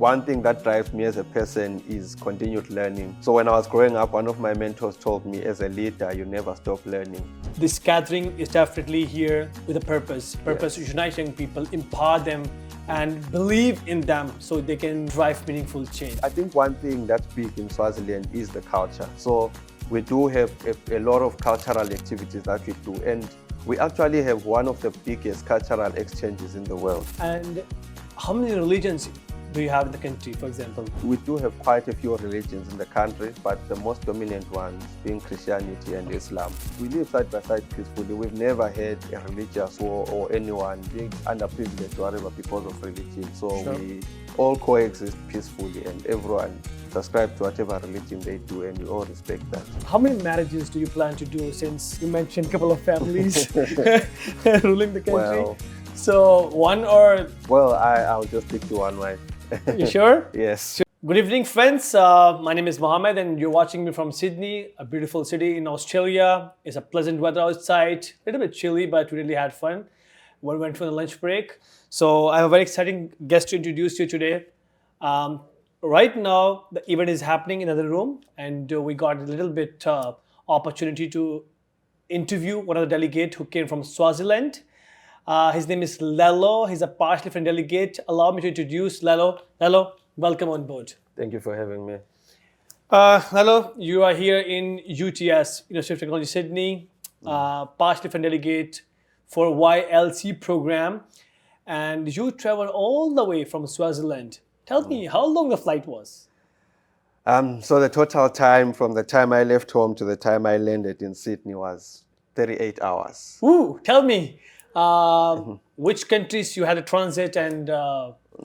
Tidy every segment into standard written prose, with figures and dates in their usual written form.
one thing that drives me as a person is continued learning. So when I was growing up, one of my mentors told me, as a leader, you never stop learning. This gathering is definitely here with a purpose. Purpose to unite young people, empower them, and believe in them so they can drive meaningful change. I think one thing that's big in Swaziland is the culture. So we do have a lot of cultural activities that we do, and we actually have one of the biggest cultural exchanges in the world. And how many religions do you have in the country, for example? We do have quite a few religions in the country, but the most dominant ones being Christianity and Islam. We live side by side peacefully. We've never had a religious war or anyone being underprivileged or whatever because of religion. So we all coexist peacefully, and everyone subscribe to whatever religion they do, and we all respect that. How many marriages do you plan to do, since you mentioned a couple of families ruling the country? Well, so one or... Well, I'll just stick to one wife. You sure? Yes. Good evening, friends. My name is Mohammed, and you're watching me from Sydney, a beautiful city in Australia. It's a pleasant weather outside, a little bit chilly, but we really had fun. We went for the lunch break. So I have a very exciting guest to introduce you today. Right now, the event is happening in another room, and we got a little bit opportunity to interview one of the delegates who came from Swaziland. His name is Lello. He's a partially different delegate. Allow me to introduce Lello. Lello, welcome on board. Thank you for having me. Lello, you are here in UTS, University of Technology, Sydney, partially different delegate for YLC program, and you traveled all the way from Swaziland. Tell me how long the flight was. So the total time from the time I left home to the time I landed in Sydney was 38 hours. Ooh, tell me. Which countries you had a transit and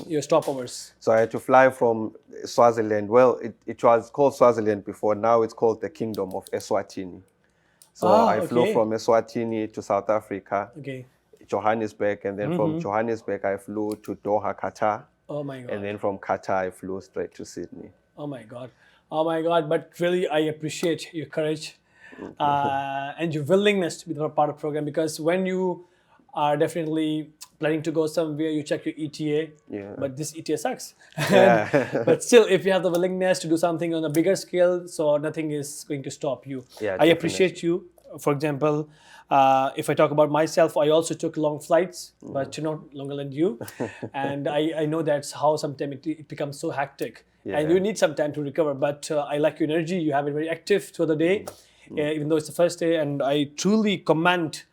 your stopovers? So I had to fly from Swaziland. Well, it was called Swaziland before. Now it's called the Kingdom of Eswatini. So I flew from Eswatini to South Africa, Johannesburg, and then from Johannesburg I flew to Doha, Qatar. Oh my God. And then from Qatar I flew straight to Sydney. Oh my God. Oh my God. But really, I appreciate your courage and your willingness to be part of the program, because when you are definitely planning to go somewhere, you check your ETA, but this ETA sucks. But still, if you have the willingness to do something on a bigger scale, so nothing is going to stop you. I appreciate you. For example, if I talk about myself, I also took long flights, but not longer than you. And I know that's how sometimes it becomes so hectic. And you need some time to recover. But I like your energy. You have it very active through the day, even though it's the first day. And I truly commend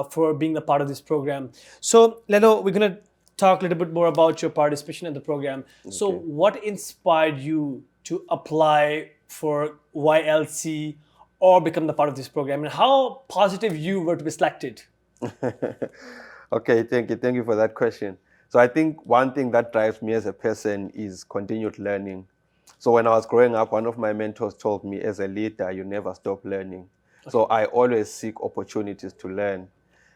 for being a part of this program. So, Lello, we're going to talk a little bit more about your participation in the program. So, what inspired you to apply for YLC or become the part of this program, and how positive you were to be selected? Okay, thank you for that question. So I think one thing that drives me as a person is continued learning. So when I was growing up, one of my mentors told me, as a leader, you never stop learning. So I always seek opportunities to learn.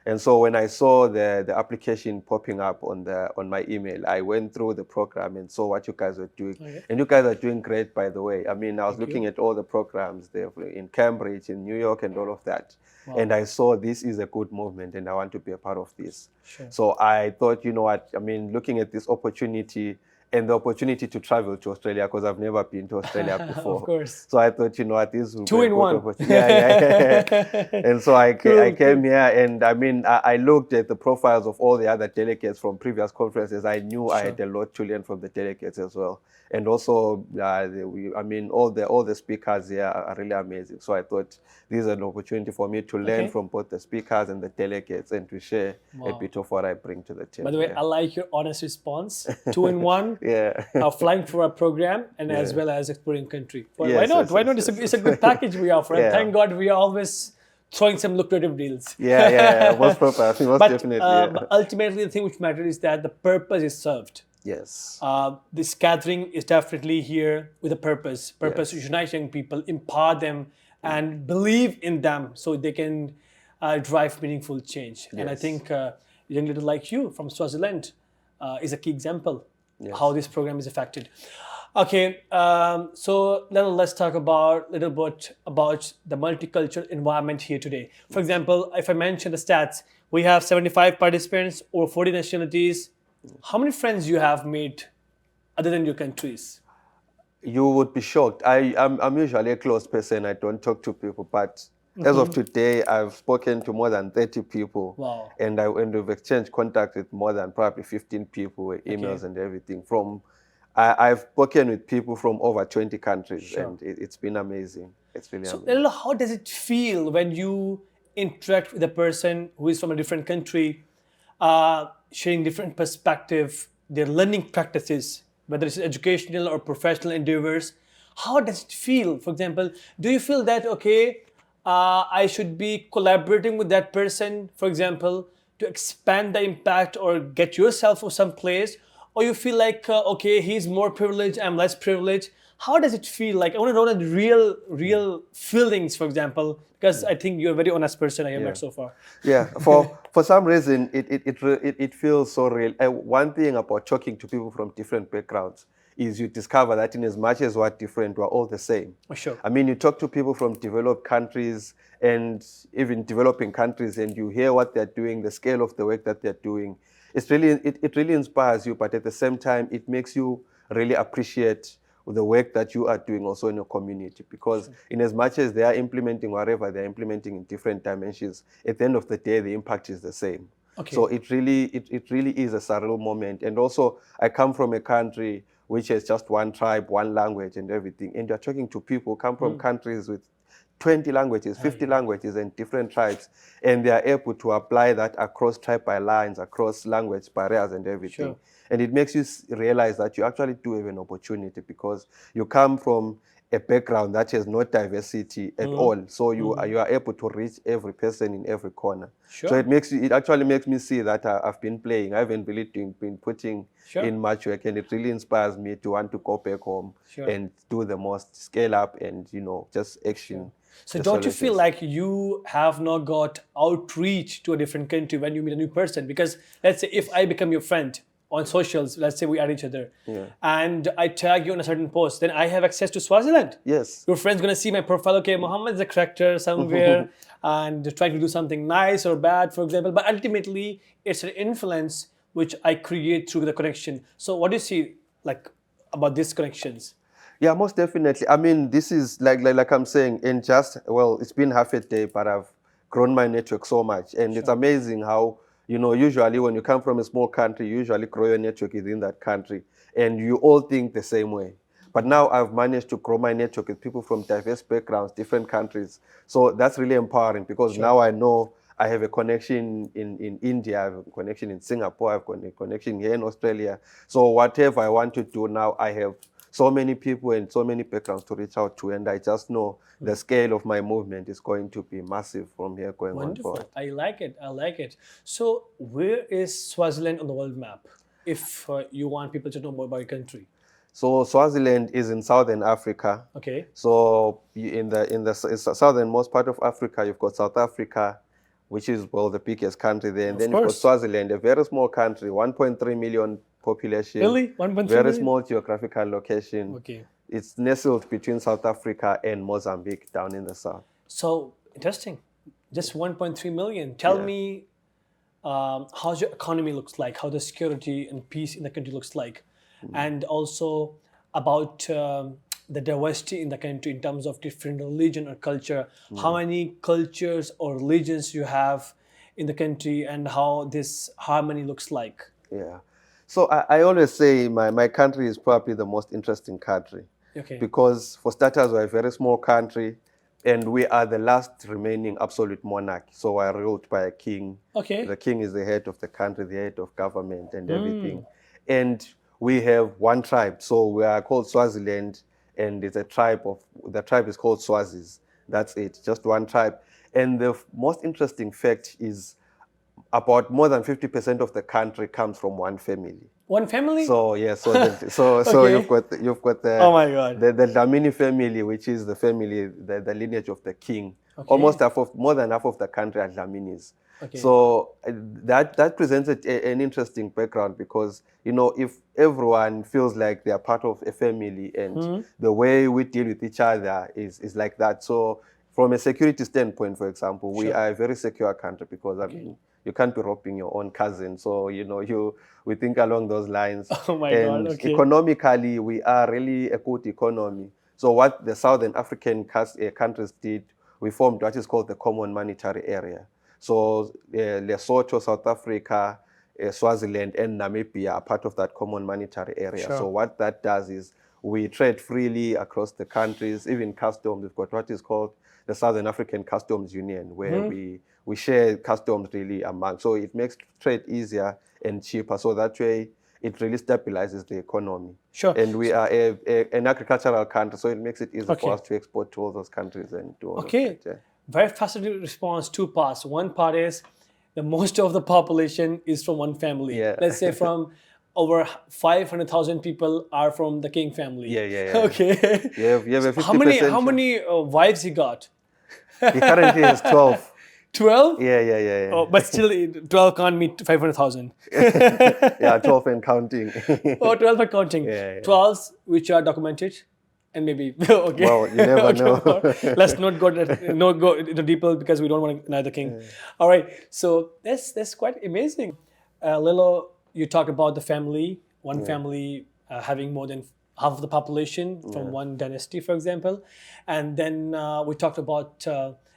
And so when I saw the application popping up on my email, I went through the program and saw what you guys were doing. And you guys are doing great, by the way. I mean, I was looking at all the programs there in Cambridge, in New York, and all of that. And I saw this is a good movement, and I want to be a part of this. So I thought, you know what, I mean, looking at this opportunity and the opportunity to travel to Australia, because I've never been to Australia before. Of course. So I thought, you know what, this will Two be in a good one. opportunity. And so I came here, and I mean, I looked at the profiles of all the other delegates from previous conferences. I knew I had a lot to learn from the delegates as well. And also, I mean, all the speakers here are really amazing. So I thought this is an opportunity for me to learn from both the speakers and the delegates, and to share a bit of what I bring to the table. By the way, I like your honest response. 2 in 1. Flying for a program and as well as exploring country. Why not? Why not? It's a good package we offer. And thank God we are always throwing some lucrative deals. Most probably, most definitely. But ultimately, the thing which matters is that the purpose is served. Yes. This gathering is definitely here with a purpose. Purpose to unite young people, empower them, and believe in them so they can drive meaningful change. And I think a young leader like you from Swaziland is a key example how this program is affected. Okay, so let's talk about a little bit about the multicultural environment here today. For example, if I mention the stats, we have 75 participants, over 40 nationalities. How many friends you have made other than your countries? You would be shocked. I'm usually a closed person. I don't talk to people, but as of today, I've spoken to more than 30 people, Wow. and we've exchanged contact with more than probably 15 people, with Okay. emails and everything. I've spoken with people from over 20 countries, Sure. and it's been amazing. It's really So, amazing. Lello, how does it feel when you interact with a person who is from a different country, sharing different perspective, their learning practices, whether it's educational or professional endeavors? How does it feel? For example, do you feel that okay, I should be collaborating with that person, for example, to expand the impact or get yourself to some place, or you feel like okay, he's more privileged, I'm less privileged? How does it feel like? I want to know the real feelings, for example, because I think you're a very honest person I have Yeah. met so far. Yeah, for some reason, it feels so real. One thing about talking to people from different backgrounds is you discover that in as much as we're different, we're all the same. For sure. I mean, you talk to people from developed countries and even developing countries, and you hear what they're doing, the scale of the work that they're doing. It really inspires you, but at the same time, it makes you really appreciate the work that you are doing also in your community, because in as much as they are implementing whatever they're implementing in different dimensions, at the end of the day the impact is the same. So Okay. it really is a surreal moment. And also, I come from a country which has just one tribe, one language and everything, and you're talking to people who come from countries with 20 languages, 50 Yeah. languages, and different tribes, and they are able to apply that across tribal lines, across language barriers, and everything. Sure. And it makes you realize that you actually do have an opportunity, because you come from a background that has no diversity at all. So you are able to reach every person in every corner. So Sure. it actually makes me see that I've been playing. I haven't really been putting Sure. in much work, and it really inspires me to want to go back home Sure. and do the most, scale up, and just Sure. action So the don't you feel solutions. like you have not got outreach to a different country when you meet a new person? Because let's say if I become your friend on socials, let's say we add each other, Yeah. and I tag you on a certain post, then I have access to Swaziland. Yes. Your friend's gonna see my profile. Okay, Mohammed is a character somewhere, and trying to do something nice or bad, for example. But ultimately, it's an influence which I create through the connection. So what do you see like about these connections? Yeah, most definitely. I mean, this is like I'm saying, in just, well, it's been half a day, but I've grown my network so much, and it's Sure. amazing how usually when you come from a small country, you usually grow your network within that country, and you all think the same way. But now I've managed to grow my network with people from diverse backgrounds, different countries. So that's really empowering, because Sure. now I know I have a connection in India, I have a connection in Singapore, I have a connection here in Australia. So whatever I want to do now, I have so many people and so many backgrounds to reach out to, and I just know the scale of my movement is going to be massive from here going on forward. Wonderful. I like it. I like it. So, where is Swaziland on the world map? If you want people to know more about your country. So Swaziland is in southern Africa. Okay. So in the southernmost part of Africa, you've got South Africa, which is, well, the biggest country there, and Of then you've got course. Swaziland, a very small country, 1.3 million population, Really? 1.3 very million? small geographical location. Okay. It's nestled between South Africa and Mozambique down in the south. So, interesting. Just 1.3 million. Tell Yeah. me how your economy looks like, how the security and peace in the country looks like, and also about the diversity in the country in terms of different religion or culture. How many cultures or religions you have in the country, and how this harmony looks like. Yeah. So I always say my country is probably the most interesting country, Okay. because, for starters, we're a very small country, and we are the last remaining absolute monarch. So we're ruled by a king. Okay. The king is the head of the country, the head of government and everything. And we have one tribe. So we are called Swaziland, and it's a the tribe is called Swazis. That's it, just one tribe. And the most interesting fact is about more than 50% of the country comes from one family. One family? So yeah, so Okay. you've got Oh my God. the Dlamini family, which is the family, the lineage of the king. Okay. More than half of the country are Dlaminis. Okay. So that presents an interesting background, because if everyone feels like they are part of a family, and the way we deal with each other is like that. So from a security standpoint, for example, we Sure. are a very secure country, because I mean, you can't be robbing your own cousin. So, we think along those lines. Oh my God. And Okay. economically, we are really a good economy. So what the Southern African countries did, we formed what is called the Common Monetary Area. So Lesotho, South Africa, Swaziland, and Namibia are part of that Common Monetary Area. Sure. So what that does is we trade freely across the countries, even customs. We've got what is called the Southern African Customs Union, where we share customs really among. So it makes trade easier and cheaper. So that way, it really stabilizes the economy. Sure. And we are an agricultural country, so it makes it easy Okay. for us to export to all those countries and do all Okay. of that. Yeah. Very fascinating response. Two parts. One part is the most of the population is from one family. Yeah. Let's say from over 500,000 people are from the king family. Yeah. Okay. You have a 50%. How many wives he got? He currently has 12. 12? Yeah. Oh, but still, 12 can't meet 500,000. Yeah, 12 and counting. Oh, 12 are counting. Yeah. 12s which are documented. And maybe okay. Well, you never know. Let's not go into deeper because we don't want to deny the king. All right, so that's quite amazing. Lello, you talk about the family, one family having more than half of the population from one dynasty, for example, and then we talked about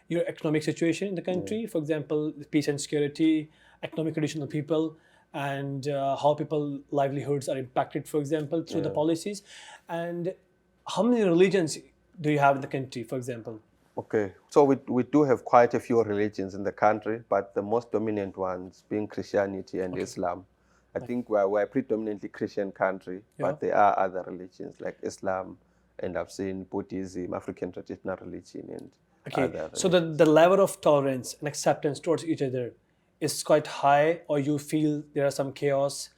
your economic situation in the country, for example, peace and security, economic condition of people, and how people livelihoods are impacted, for example, through the policies, and how many religions do you have in the country, for example? Okay, so we do have quite a few religions in the country, but the most dominant ones being Christianity and Islam. I think we're a predominantly Christian country, but there are other religions like Islam, and I've seen Buddhism, African traditional religion, and other. So the level of tolerance and acceptance towards each other is quite high, or you feel there are some chaos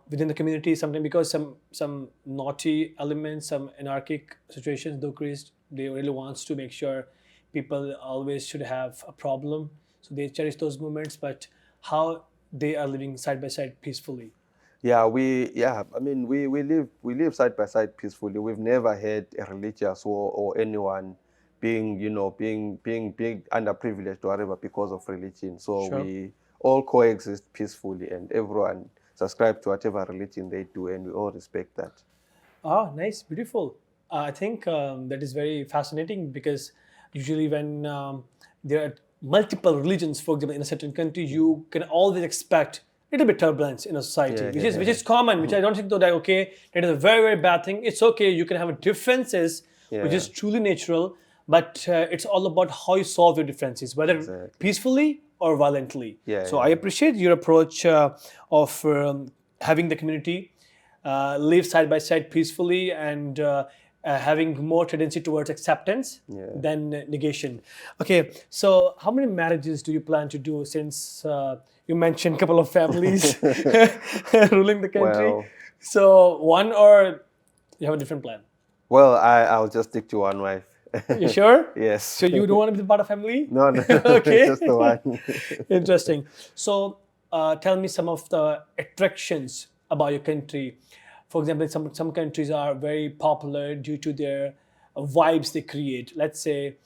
within the community sometimes because some naughty elements, some anarchic situations do create. They really wants to make sure people always should have a problem, so they cherish those moments. But how they are living side by side peacefully? Yeah, we live side by side peacefully. We've never had a religious or anyone being underprivileged or whatever because of religion. So we all coexist peacefully, and everyone subscribe to whatever religion they do, and we all respect that. Ah, nice, beautiful. I think that is very fascinating because usually when there are multiple religions, for example, in a certain country, you can always expect a little bit turbulence in a society, which is common. Which I don't think though that that is a very very bad thing. It's okay. You can have differences, which is truly natural, but it's all about how you solve your differences, whether peacefully or violently. So I appreciate your approach of having the community live side by side peacefully and having more tendency towards acceptance than negation. Okay, so how many marriages do you plan to do since you mentioned a couple of families ruling the country? Well, so one, or you have a different plan? Well, I'll just stick to one wife. You sure? Yes. So you don't want to be part of family? No. Okay. Just the one. Interesting. So tell me some of the attractions about your country. For example, some countries are very popular due to their vibes they create. Let's say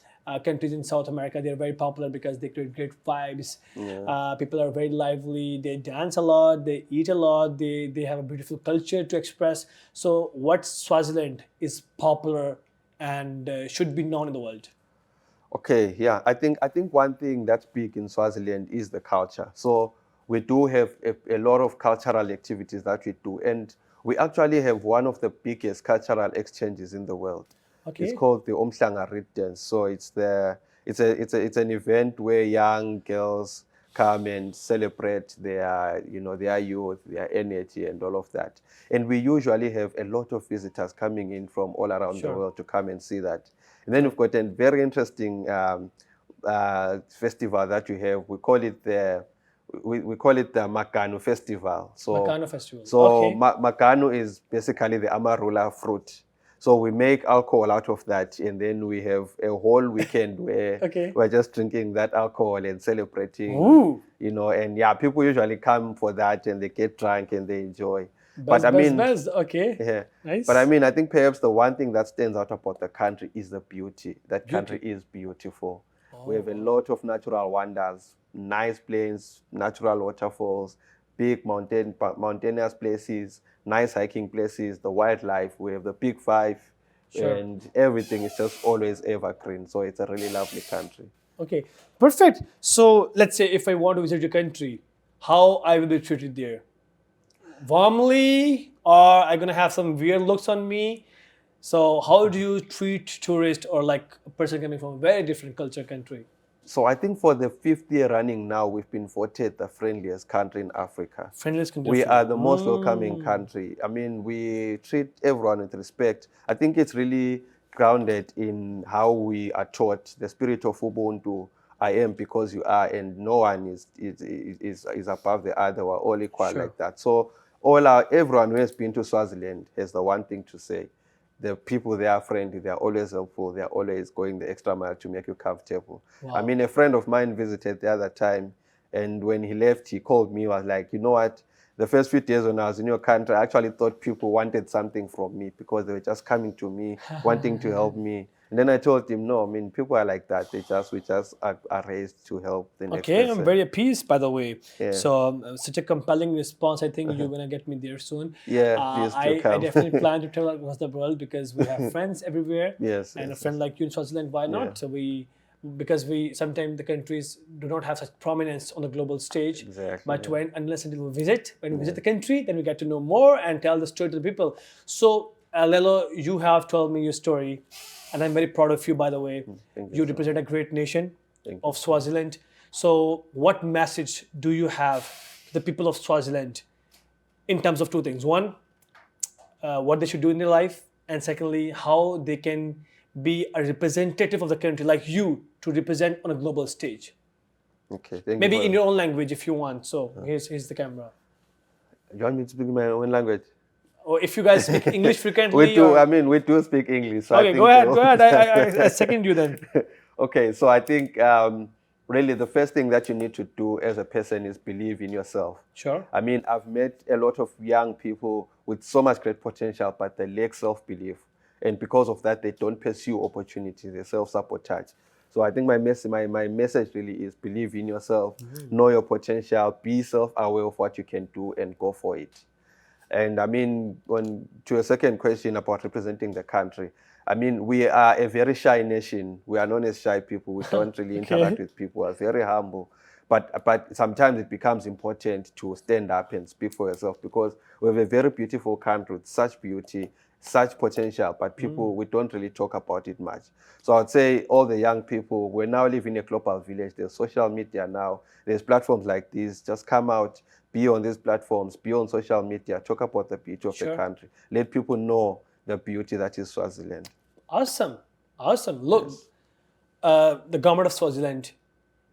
countries in South America, they're very popular because they create great vibes. People are very lively. They dance a lot. They eat a lot. They have a beautiful culture to express. So what Swaziland is popular and should be known in the world? Okay, yeah. I think one thing that's big in Swaziland is the culture. So we do have a lot of cultural activities that we do, and we actually have one of the biggest cultural exchanges in the world. Okay. It's called the Umhlanga Reed Dance. So it's an event where young girls come and celebrate their youth, their energy, and all of that. And we usually have a lot of visitors coming in from all around the world to come and see that. And then we've got a very interesting festival that we have. We call it the Makanu Festival. So Makanu Festival. So Makanu is basically the amarula fruit. So we make alcohol out of that, and then we have a whole weekend where we're just drinking that alcohol and celebrating. Ooh. And people usually come for that, and they get drunk and they enjoy. Buzz. Okay. Yeah. Nice. But I think perhaps the one thing that stands out about the country is the beauty. That country is beautiful. We have a lot of natural wonders, nice plains, natural waterfalls, big mountainous places, nice hiking places, the wildlife. We have the Big Five, Sure. and everything is just always evergreen. So it's a really lovely country. Okay, perfect. So let's say if I want to visit your country, how I will be treated there? Warmly, or I gonna have some weird looks on me? So how do you treat tourist or like a person coming from a very different culture country? So I think for the 5th year running now, we've been voted the friendliest country in Africa. Friendliest country. We are the most welcoming country. I mean, we treat everyone with respect. I think it's really grounded in how we are taught the spirit of Ubuntu. I am because you are, and no one is above the other. We're all equal Sure. like that. So everyone who has been to Swaziland has the one thing to say. The people there are friendly, they're always helpful, they're always going the extra mile to make you comfortable. Wow. I mean, a friend of mine visited the other time, and when he left, he called me, was like, you know what, the first few days when I was in your country, I actually thought people wanted something from me because they were just coming to me, wanting to help me. And then I told him, no, I mean, people are like that. We just are raised to help the next Okay, person. I'm very appeased, by the way. Yeah. So such a compelling response. I think you're gonna get me there soon. Yeah, please do I come. definitely plan to travel across the world because we have friends everywhere. Yes, And yes, a friend like you in Swaziland, why not? So because we sometimes the countries do not have such prominence on the global stage. Exactly, But yeah. unless until we visit, when we visit the country, then we get to know more and tell the story to the people. So Lello, you have told me your story, and I'm very proud of you. By the way, Thank you you so represent a great nation Thank of Swaziland. So, what message do you have to the people of Swaziland in terms of two things? One, what they should do in their life, and secondly, how they can be a representative of the country like you to represent on a global stage. Okay, thank Maybe you. in your own language if you want. So, here's the camera. You want me to speak my own language? Or if you guys speak English frequently. We do. Or, I mean, we do speak English. So okay, I think go ahead. Go ahead. I second you then. Okay, so I think really the first thing that you need to do as a person is believe in yourself. Sure. I mean, I've met a lot of young people with so much great potential, but they lack self-belief. And because of that, they don't pursue opportunities, they self-sabotage. So I think my message really is believe in yourself, know your potential, be self-aware of what you can do, and go for it. And I mean, to your second question about representing the country, I mean, we are a very shy nation. We are known as shy people. We don't really interact with people. We're very humble. But sometimes it becomes important to stand up and speak for yourself because we have a very beautiful country with such beauty, such potential, but people, we don't really talk about it much. So I'd say all the young people, we now live in a global village. There's social media now. There's platforms like these. Just come out, be on these platforms, be on social media, talk about the beauty of the country. Let people know the beauty that is Swaziland. Awesome. Awesome. Look, Yes. The government of Swaziland,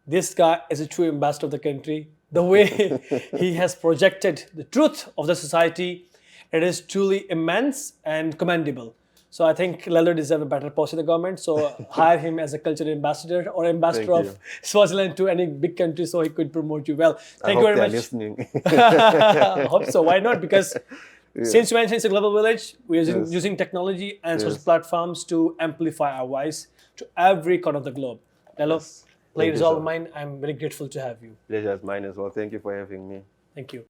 this guy is a true ambassador of the country. The way he has projected the truth of the society, it is truly immense and commendable. So I think Lello deserves a better post in the government. So hire him as a cultural ambassador or ambassador Thank of Swaziland to any big country so he could promote you well. I Thank hope you very they're much. listening. I hope so. Why not? Because since you mentioned it's a global village, we're using technology and social platforms to amplify our voice to every corner of the globe. Lello, pleasure is all mine. I'm very grateful to have you. Pleasure is mine as well. Thank you for having me. Thank you.